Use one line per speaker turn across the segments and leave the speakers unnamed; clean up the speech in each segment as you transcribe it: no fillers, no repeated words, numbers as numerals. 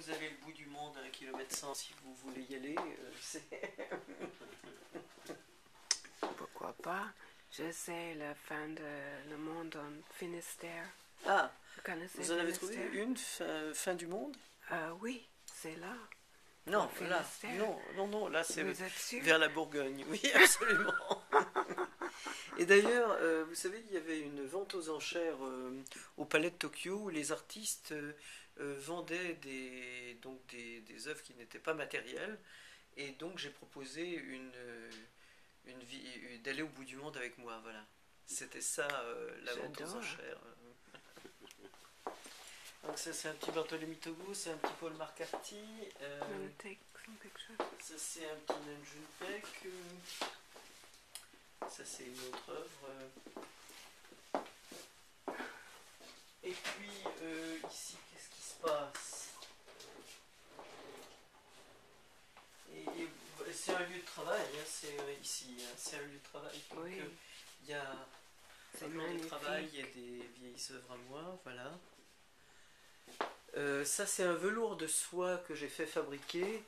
vous avez le bout du monde à 1,1 km si vous voulez y aller.
Pourquoi pas? Je sais la fin de le monde en Finistère.
Ah,
Vous connaissez
vous en avez trouvé
Finistère?
une fin du monde?
Oui, c'est là.
Non,
Au
là,
Finistère.
non, là c'est
Vous êtes sûr?
vers la Bourgogne, oui, absolument. Et d'ailleurs, vous savez, il y avait une vente aux enchères au Palais de Tokyo où les artistes vendaient des œuvres qui n'étaient pas matérielles. Et donc j'ai proposé d'aller au bout du monde avec moi, voilà. C'était ça, la vente aux
J'adore.
enchères. Donc ça c'est un petit Bartholomew Togo, c'est un petit Paul McCarthy.
Wanna take some pictures?
Ça c'est un petit Nanjun Peck. Ça c'est une autre œuvre. Et puis ici, qu'est-ce qui se passe? C'est un lieu de travail, hein, c'est ici, hein, c'est un lieu de travail. Donc,
Oui.
il y a
C'est
un plan de
magnifique.
travail, il y a des vieilles œuvres à moi, voilà. Ça c'est un velours de soie que j'ai fait fabriquer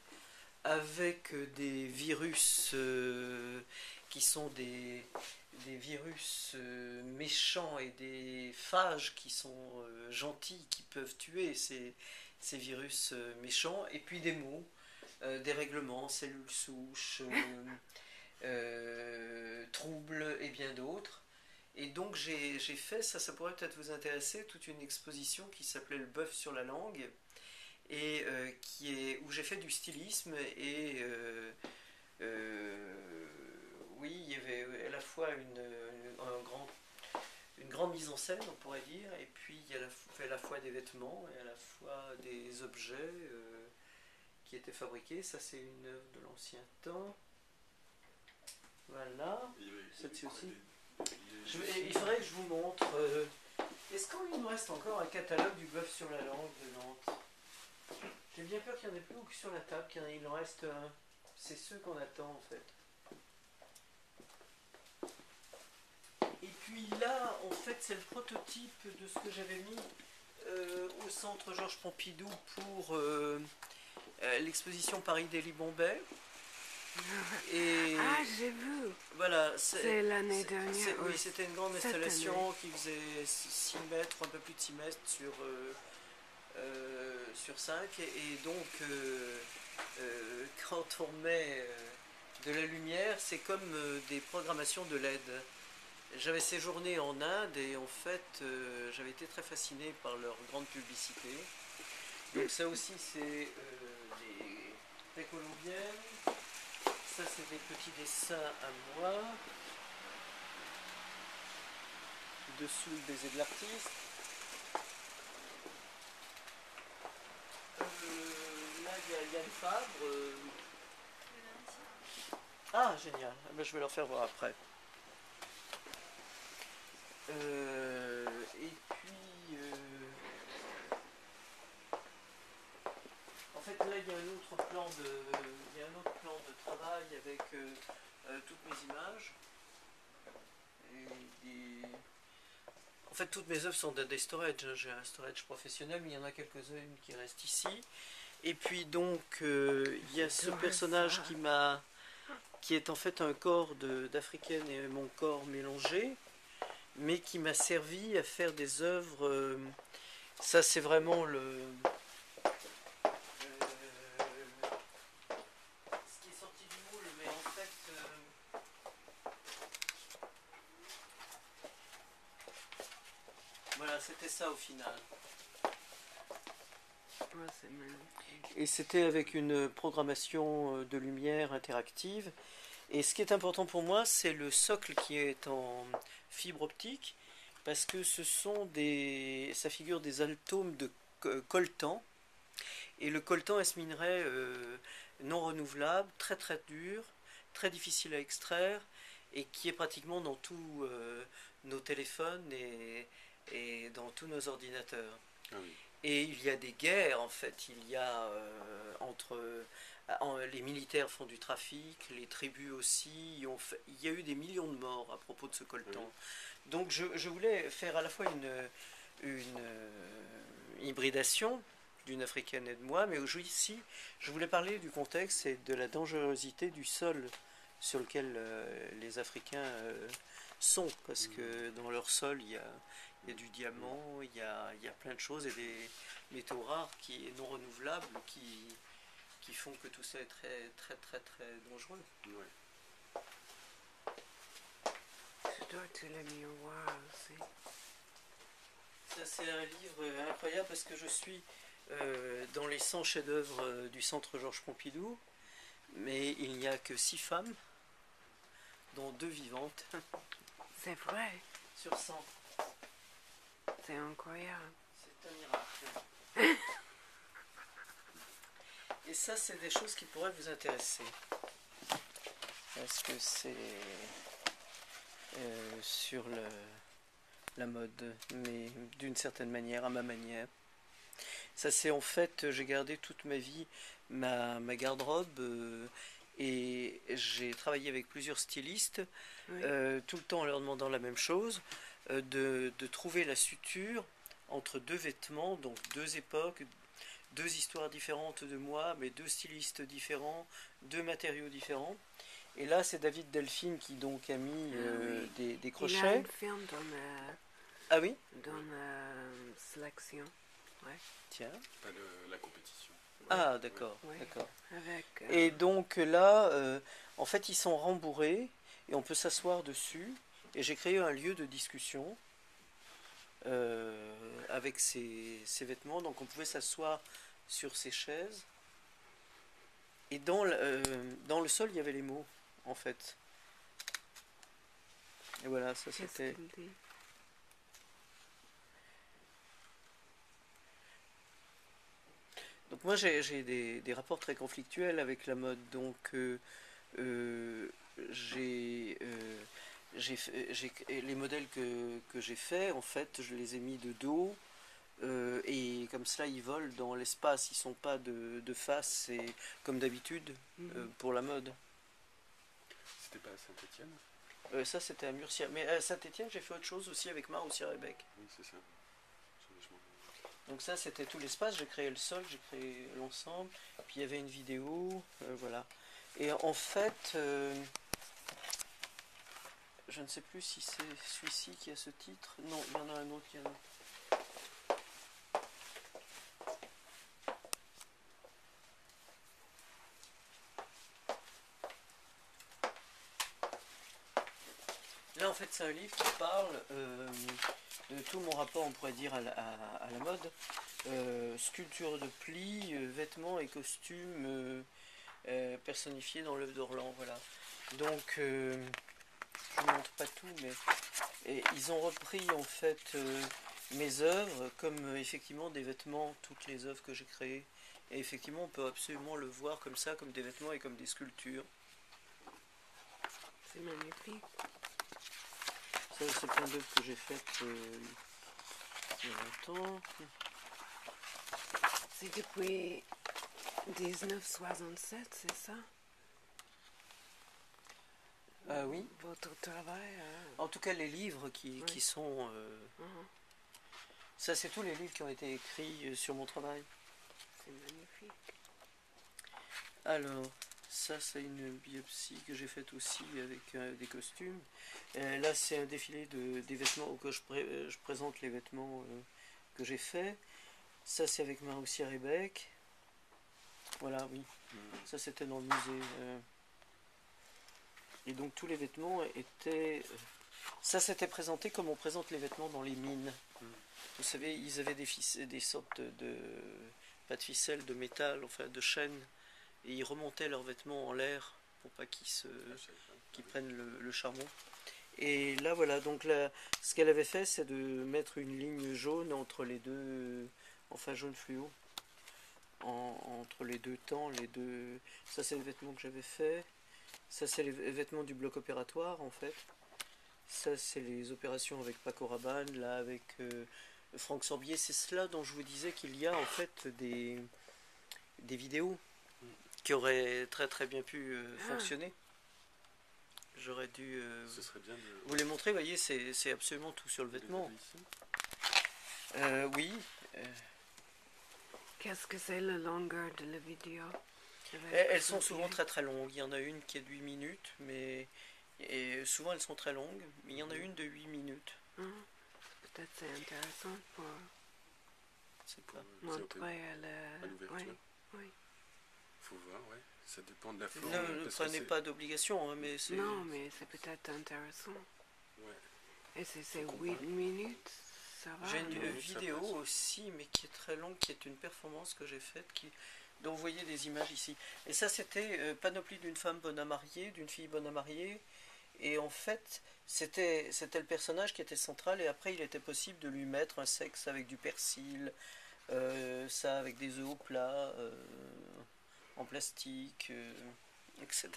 avec des virus qui sont des virus méchants et des phages qui sont gentils, qui peuvent tuer ces virus méchants, et puis des mots, des règlements, cellules souches, troubles et bien d'autres. Et donc j'ai fait, ça pourrait peut-être vous intéresser, toute une exposition qui s'appelait Le bœuf sur la langue, et où j'ai fait du stylisme, et oui, il y avait à la fois une grande mise en scène, on pourrait dire, et puis il y a à la fois des vêtements et à la fois des objets qui étaient fabriqués. Ça c'est une œuvre de l'ancien temps. Voilà, celle-ci aussi. Il faudrait que je vous montre. Est-ce qu'il nous reste encore un catalogue du bœuf sur la langue de Nantes? J'ai bien peur qu'il n'y en ait plus ou que sur la table, qu'il en reste un. C'est ceux qu'on attend en fait. Et puis là, en fait, c'est le prototype de ce que j'avais mis au centre Georges Pompidou pour l'exposition Paris-Delhi-Bombay. Et
Ah, j'ai vu.
voilà,
C'est l'année dernière.
oui, c'était une grande installation qui faisait 6 mètres, un peu plus de 6 mètres sur 5. Et donc, quand on met de la lumière, c'est comme des programmations de LED. J'avais séjourné en Inde et en fait, j'avais été très fasciné par leur grande publicité. Donc ça aussi, c'est des colombiennes. Ça, c'est des petits dessins à moi. Dessous le baiser de l'artiste. Là, il y a Yann Fabre. Ah, génial. Ben, je vais leur faire voir après. Et puis... en fait, là, il y a un autre plan de travail avec toutes mes images. En fait, toutes mes œuvres sont des storage. J'ai un storage professionnel, mais il y en a quelques-unes qui restent ici. Et puis donc, il y a ce personnage qui est en fait un corps d'Africaine et mon corps mélangé, mais qui m'a servi à faire des œuvres. Ça, c'est vraiment ce qui est sorti du moule, mais en fait, voilà, c'était ça au final.
Ouais, c'est magnifique.
Et c'était avec une programmation de lumière interactive. Et ce qui est important pour moi, c'est le socle qui est en fibre optique, parce que ça figure des atomes de coltan. Et le coltan est ce minerai non renouvelable, très très dur, très difficile à extraire, et qui est pratiquement dans tous nos téléphones et dans tous nos ordinateurs.
Ah oui.
Et il y a des guerres, en fait. Il y a les militaires font du trafic, les tribus aussi. Il y a eu des millions de morts à propos de ce coltan. Oui. Donc je voulais faire à la fois une hybridation d'une africaine et de moi, mais ici, je voulais parler du contexte et de la dangerosité du sol sur lequel les Africains sont, parce que dans leur sol, il y a du diamant, il y a plein de choses et des métaux rares qui non renouvelables qui font que tout ça est très très très très dangereux.
Ouais.
Je dois te le miroir aussi.
Ça, c'est un livre incroyable parce que je suis dans les 100 chefs-d'œuvre du Centre Georges Pompidou, mais il n'y a que 6 femmes, dont 2 vivantes,
C'est vrai,
sur 100.
c'est incroyable.
C'est un miracle. Et ça, c'est des choses qui pourraient vous intéresser. Parce que c'est sur la mode, mais d'une certaine manière, à ma manière. Ça, c'est en fait, j'ai gardé toute ma vie ma garde-robe et j'ai travaillé avec plusieurs stylistes,
Oui.
tout le temps en leur demandant la même chose, de trouver la suture entre 2 vêtements, donc 2 époques, 2 histoires différentes de moi, mais 2 stylistes différents, 2 matériaux différents. Et là, c'est David Delphine qui donc a mis
Oui.
des
Il a
crochets.
un film
Ah oui?
dans la sélection.
Tiens.
Pas de la compétition.
Ah, d'accord,
Oui.
d'accord.
Avec,
Et donc là, en fait, ils sont rembourrés et on peut s'asseoir dessus. Et j'ai créé un lieu de discussion avec ces vêtements. Donc on pouvait s'asseoir sur ces chaises. Et dans le sol, il y avait les mots, en fait. Et voilà, ça
qu'est-ce
c'était...
qu'il dit?
Donc moi j'ai des rapports très conflictuels avec la mode. Donc j'ai les modèles que j'ai faits, en fait, je les ai mis de dos. Et comme cela, ils volent dans l'espace, ils sont pas de face, c'est comme d'habitude pour la mode.
C'était pas à Saint-Étienne?
Ça, c'était à Murcia. Mais à Saint-Étienne, j'ai fait autre chose aussi avec Marc Rebec.
Oui, c'est ça.
Donc ça, c'était tout l'espace. J'ai créé le sol, j'ai créé l'ensemble. Puis il y avait une vidéo, voilà. Et en fait, je ne sais plus si c'est celui-ci qui a ce titre. Non, il y en a un autre qui a un autre. Là, en fait, c'est un livre qui parle de tout mon rapport, on pourrait dire, à la mode. Sculpture de plis, vêtements et costumes personnifiés dans l'œuvre d'Orlan, voilà. Donc, je ne montre pas tout, mais ils ont repris, en fait, mes œuvres comme, effectivement, des vêtements, toutes les œuvres que j'ai créées. Et effectivement, on peut absolument le voir comme ça, comme des vêtements et comme des sculptures.
C'est magnifique.
Ça, c'est plein d'œuvres que j'ai faites il y a longtemps.
C'est depuis 1967, c'est ça?
Oui.
Votre travail?
En tout cas, les livres qui sont... Ça, c'est tous les livres qui ont été écrits sur mon travail.
C'est magnifique.
Alors, ça, c'est une biopsie que j'ai faite aussi avec des costumes. Là, c'est un défilé des vêtements où je présente les vêtements que j'ai faits. Ça, c'est avec Marc Rebec. Voilà, oui. Ça, c'était dans le musée. Et donc, tous les vêtements étaient... ça, c'était présenté comme on présente les vêtements dans les mines. Vous savez, ils avaient des sortes de... pas de ficelle, de métal, enfin de chaînes. Et ils remontaient leurs vêtements en l'air pour pas qu'ils prennent le charbon. Et là, voilà, donc là, ce qu'elle avait fait, c'est de mettre une ligne jaune entre les deux, enfin jaune fluo, entre les deux temps, les deux... Ça, c'est les vêtements que j'avais fait. Ça, c'est les vêtements du bloc opératoire, en fait. Ça, c'est les opérations avec Paco Rabanne, là, avec Franck Sorbier. C'est cela dont je vous disais qu'il y a, en fait, des vidéos qui auraient très très bien pu fonctionner. J'aurais dû
Ce serait bien de...
vous les montrer. Vous voyez, c'est absolument tout sur le vêtement. Oui.
Qu'est-ce que c'est la longueur de la vidéo?
Elles sont souvent très très longues. Il y en a une qui est de 8 minutes, mais et souvent elles sont très longues. Mais il y en a une de 8 minutes.
Peut-être c'est intéressant pour montrer à
l'ouverture.
Oui.
Faut voir, ouais. Ça dépend de la forme.
Ne prenez pas d'obligation, hein, mais c'est...
Non, mais c'est peut-être intéressant.
Ouais.
Et c'est 8 minutes, ça va?
J'ai une vidéo aussi, mais qui est très longue, qui est une performance que j'ai faite, dont vous voyez des images ici. Et ça, c'était Panoplie d'une femme bonne à marier, d'une fille bonne à marier. Et en fait, c'était le personnage qui était central, et après, il était possible de lui mettre un sexe avec du persil, ça avec des œufs au plat, en plastique, etc.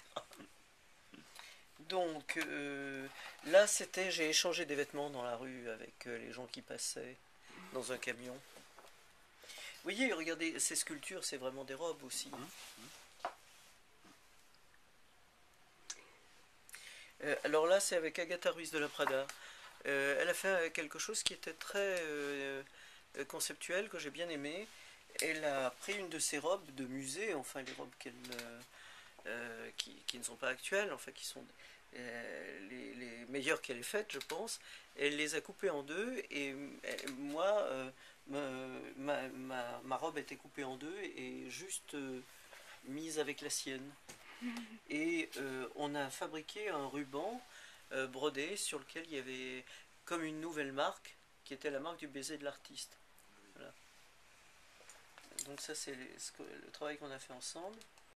Donc là, j'ai échangé des vêtements dans la rue avec les gens qui passaient dans un camion. Vous voyez, regardez, ces sculptures, c'est vraiment des robes aussi. Alors là, c'est avec Agatha Ruiz de la Prada. Elle a fait quelque chose qui était très conceptuel, que j'ai bien aimé. Elle a pris une de ses robes de musée, enfin les robes qui ne sont pas actuelles, enfin qui sont les meilleures qu'elle ait faites, je pense. Elle les a coupées en deux, et moi, ma robe était coupée en deux et juste mise avec la sienne. Et on a fabriqué un ruban brodé sur lequel il y avait comme une nouvelle marque, qui était la marque du baiser de l'artiste. Voilà. Donc ça, c'est le travail qu'on a fait ensemble.